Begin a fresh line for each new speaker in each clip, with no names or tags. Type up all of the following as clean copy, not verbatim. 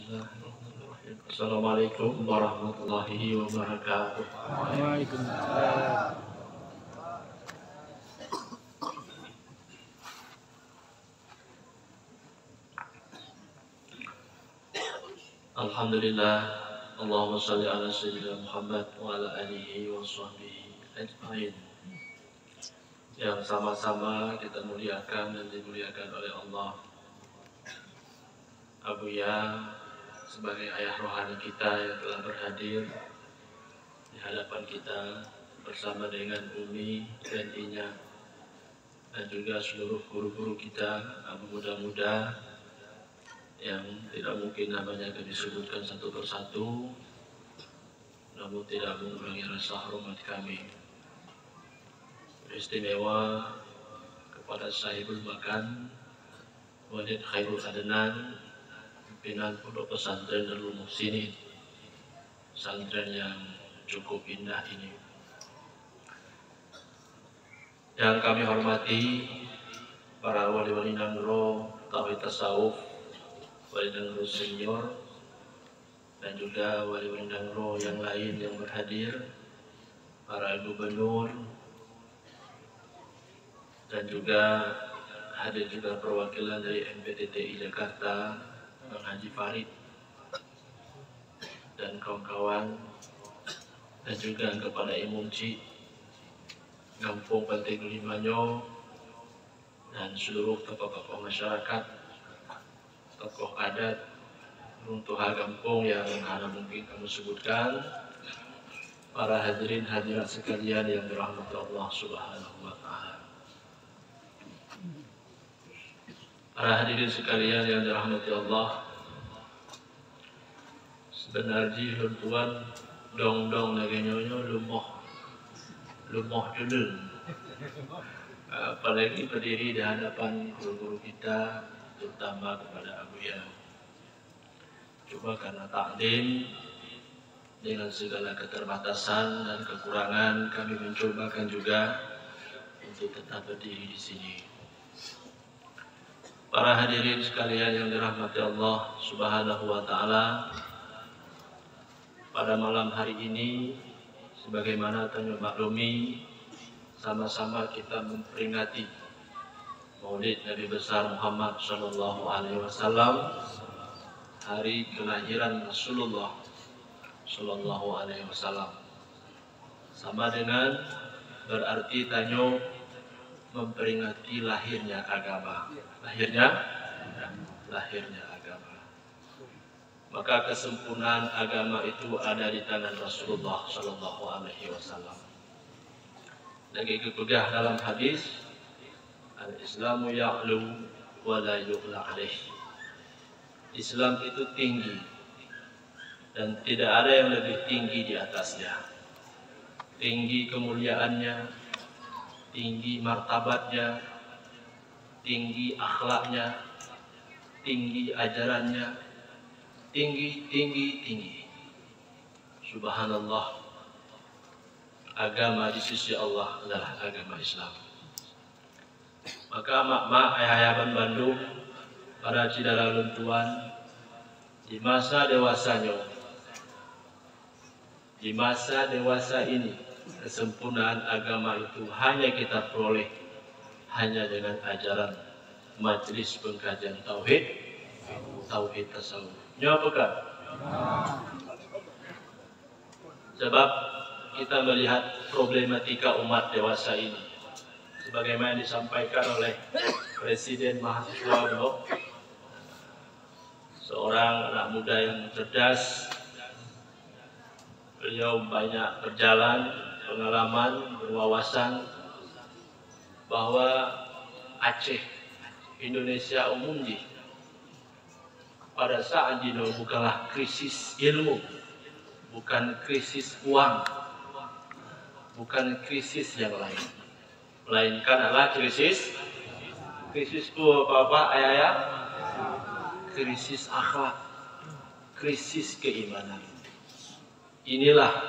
Bismillahirrahmanirrahim. Assalamualaikum warahmatullahi wabarakatuh.
Waalaikumsalam.
Alhamdulillah. Allahumma salli ala sayyidina Muhammad wa ala alihi wa sahbihi ajma'in. Yang sama-sama kita muliakan dan dimuliakan oleh Allah. Abuya sebagai ayah rohani kita yang telah berhadir di hadapan kita bersama dengan Umi dan Inya dan juga seluruh guru-guru kita, abu muda-muda yang tidak mungkin namanya akan disebutkan satu persatu, namun tidak mengurangi rasa hormat kami. Istimewa kepada Sahibul Makan, Walid Khairul Adnan, pimpinan Pondok Pesantren Darul Muhsinin, pesantren yang cukup indah ini. Yang kami hormati para wali-wali nangro, tauhid tasawuf, wali nangro senior, dan juga wali-wali nangro yang lain yang berhadir, para gubernur, dan juga hadir juga perwakilan dari MPTTI Jakarta, Bang Haji Farid dan kawan-kawan, dan juga kepada Imunci, Kampung Pantai Gulimanyo, dan seluruh tokoh-tokoh masyarakat, tokoh adat, runtuhan kampung yang mana mungkin kamu sebutkan, para hadirin hadirat sekalian yang dirahmati Allah Subhanahu wa Ta'ala. Para hadirin sekalian yang dirahmati Allah, sebenarnya luntuan dong-dong lagi nyonyo lumoh dulu. Apalagi berdiri di hadapan guru-guru kita, terutama kepada Abuya. Coba karena takdim dengan segala keterbatasan dan kekurangan, kami mencobakan juga untuk tetap berdiri di sini. Para hadirin sekalian yang dirahmati Allah Subhanahu wa Ta'ala, pada malam hari ini, sebagaimana telah maklumi, sama-sama kita memperingati Maulid Nabi besar Muhammad Sallallahu Alaihi Wasallam, hari kelahiran Rasulullah Sallallahu Alaihi Wasallam. Sama dengan berarti tanyo memperingati lahirnya agama. Lahirnya agama. Maka kesempurnaan agama itu ada di tangan Rasulullah Sallallahu Alaihi Wasallam. Lagi kepegah dalam hadis, al-Islamu ya'lu wa la yu'la alaih. Islam itu tinggi dan tidak ada yang lebih tinggi di atasnya. Tinggi kemuliaannya, tinggi martabatnya, tinggi akhlaknya, tinggi ajarannya, tinggi. Subhanallah, agama di sisi Allah adalah agama Islam. Maka mak-mak ayah-ayah Bandung, para cidara luntuan, di masa dewasa ini, kesempurnaan agama itu hanya kita peroleh hanya dengan ajaran majelis pengkajian tauhid tasawuf. Nyawakan? Sebab kita melihat problematika umat dewasa ini, sebagaimana disampaikan oleh Presiden Mahasiswa Blok, seorang anak muda yang cerdas. Beliau banyak berjalan, pengalaman, berwawasan bahwa Aceh, Indonesia umumnya pada saat ini bukanlah krisis ilmu, bukan krisis uang, bukan krisis yang lain, melainkan adalah krisis apa ayah, krisis akhlak, krisis keimanan. Inilah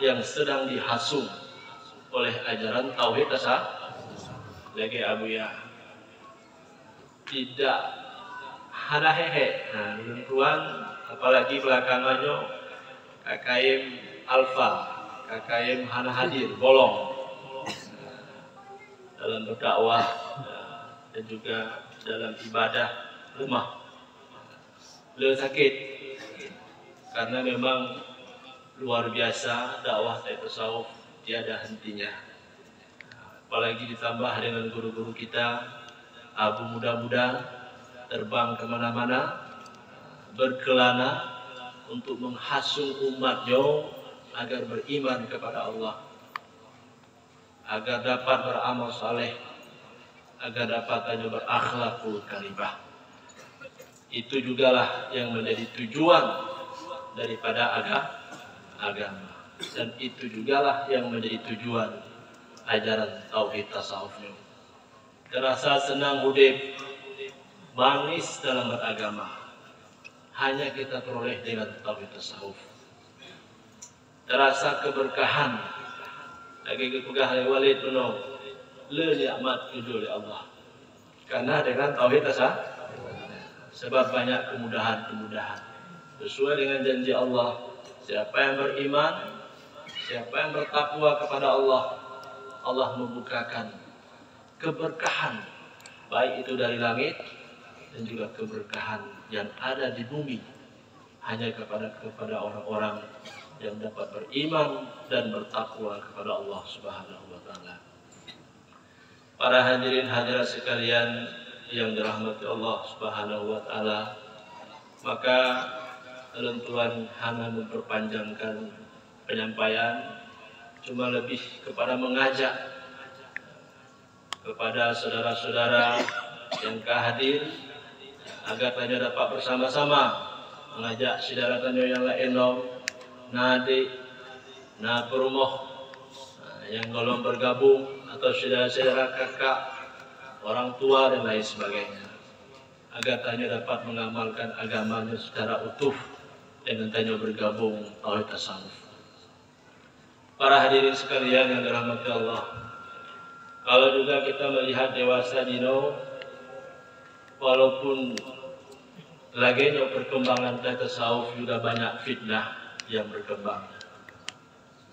yang sedang dihasung oleh ajaran tauhid tasawuf. Lagi Abuya, tidak hana hehe. Nah, tuan apalagi belakangannya KKM Alfa, KKM hana hadir, bolong dalam berdakwah dan juga dalam ibadah lemah, sakit karena memang luar biasa dakwah tasawuf tiada hentinya. Apalagi ditambah dengan guru-guru kita, abu muda-muda terbang kemana-mana, berkelana untuk menghasung umatnya agar beriman kepada Allah, agar dapat beramal saleh, agar dapat hanya berakhlakul karimah. Itu jugalah yang menjadi tujuan daripada agama, dan itu jugalah yang menjadi tujuan ajaran tauhid tasawufnya. Terasa senang hidup, manis dalam beragama, hanya kita peroleh dengan tauhid tasawuf. Terasa keberkahan, lagi kepegah walid penuh, le nikmat tujuh oleh Allah. Karena dengan tauhid tasawuf, sebab banyak kemudahan-kemudahan. Sesuai dengan janji Allah, siapa yang beriman, siapa yang bertakwa kepada Allah, Allah membukakan keberkahan, baik itu dari langit dan juga keberkahan yang ada di bumi, hanya kepada orang-orang yang dapat beriman dan bertakwa kepada Allah Subhanahu wa taala. Para hadirin hadirat sekalian yang dirahmati Allah Subhanahu wa taala, maka Tuan hanya memperpanjangkan penyampaian, cuma lebih kepada mengajak kepada saudara-saudara yang hadir agar tanya dapat bersama-sama mengajak saudara tanya yang lain nadi na perumoh yang belum bergabung atau saudara-saudara kakak, orang tua dan lain sebagainya, agar tanya dapat mengamalkan agamanya secara utuh dengan tanya bergabung tauhid tasawuf. Para hadirin sekalian yang dirahmati Allah, kalau juga kita melihat dewasa dino, walaupun lagi perkembangan tasawuf juga banyak fitnah yang berkembang,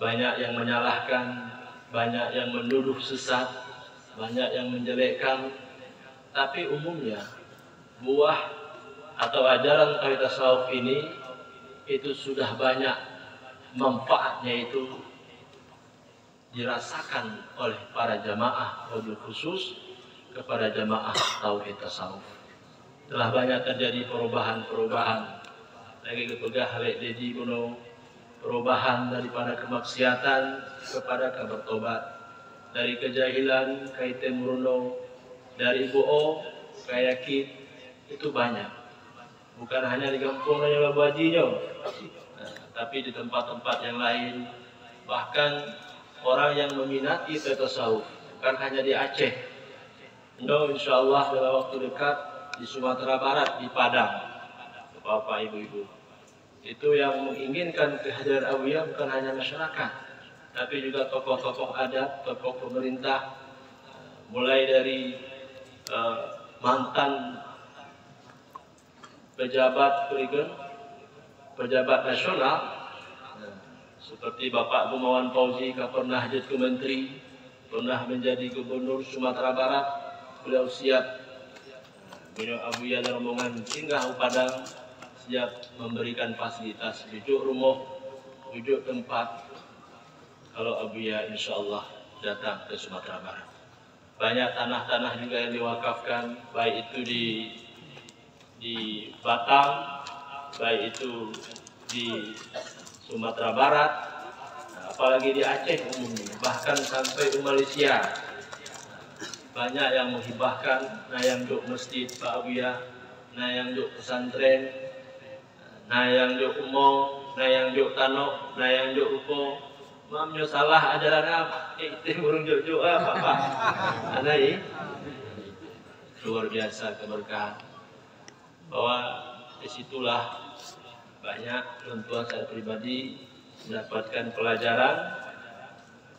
banyak yang menyalahkan, banyak yang menuduh sesat, banyak yang menjelekkan. Tapi umumnya buah atau ajaran tauhid tasawuf ini itu sudah banyak manfaatnya itu dirasakan oleh para jamaah, wabil khusus kepada jamaah tauhid tasawuf. Telah banyak terjadi perubahan-perubahan. Lagi kepegah halek dedi kuno, perubahan daripada kemaksiatan kepada bertobat, dari kejahilan kaitan muruno, dari buo kayakin, itu banyak. Bukan hanya di kampung yang Labu Hajinya, tapi di tempat-tempat yang lain. Bahkan orang yang meminati tasawuf, bukan hanya di Aceh. Insya Allah dalam waktu dekat di Sumatera Barat, di Padang, Bapak Ibu-Ibu. Itu yang menginginkan kehadiran Awiyah bukan hanya masyarakat, tapi juga tokoh-tokoh adat, tokoh pemerintah, mulai dari mantan pejabat pejabat nasional seperti Bapak Gumawan Fauzi, pernah jadi menteri, pernah menjadi gubernur Sumatera Barat. Beliau siap, beliau Abuya dan rombongan singgah Padang, siap memberikan fasilitas, wujud rumah, wujud tempat kalau Abuya insya Allah datang ke Sumatera Barat. Banyak tanah-tanah juga yang diwakafkan, baik itu di Batam, baik itu di Sumatera Barat, apalagi di Aceh umumnya, bahkan sampai di Malaysia. Banyak yang menghibahkan, nah yang duk masjid Pak Abuya, nah yang duk pesantren, nah yang duk umum, nah yang duk tanok, nah yang duk ruko. Mamnya salah ajaran apa? Itu burung jojo apa? Ada ini luar biasa keberkahan. Bahwa disitulah banyak tentuan saya pribadi mendapatkan pelajaran,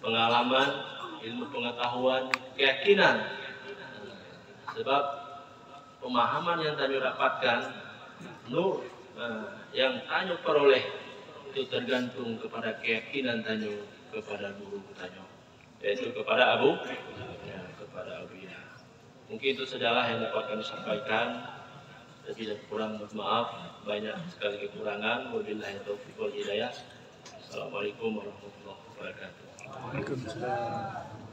pengalaman, ilmu pengetahuan, keyakinan. Sebab pemahaman yang tanyo dapatkan, nur yang tanyo peroleh itu tergantung kepada keyakinan tanyo kepada guru tanyo, yaitu kepada Abu ya. Mungkin itu sajalah yang dapat kami sampaikan. Lebih dan kurang mohon maaf, banyak sekali kekurangan. Wabillahi taufiq wal hidayah. Assalamualaikum warahmatullahi wabarakatuh.
Waalaikumsalam.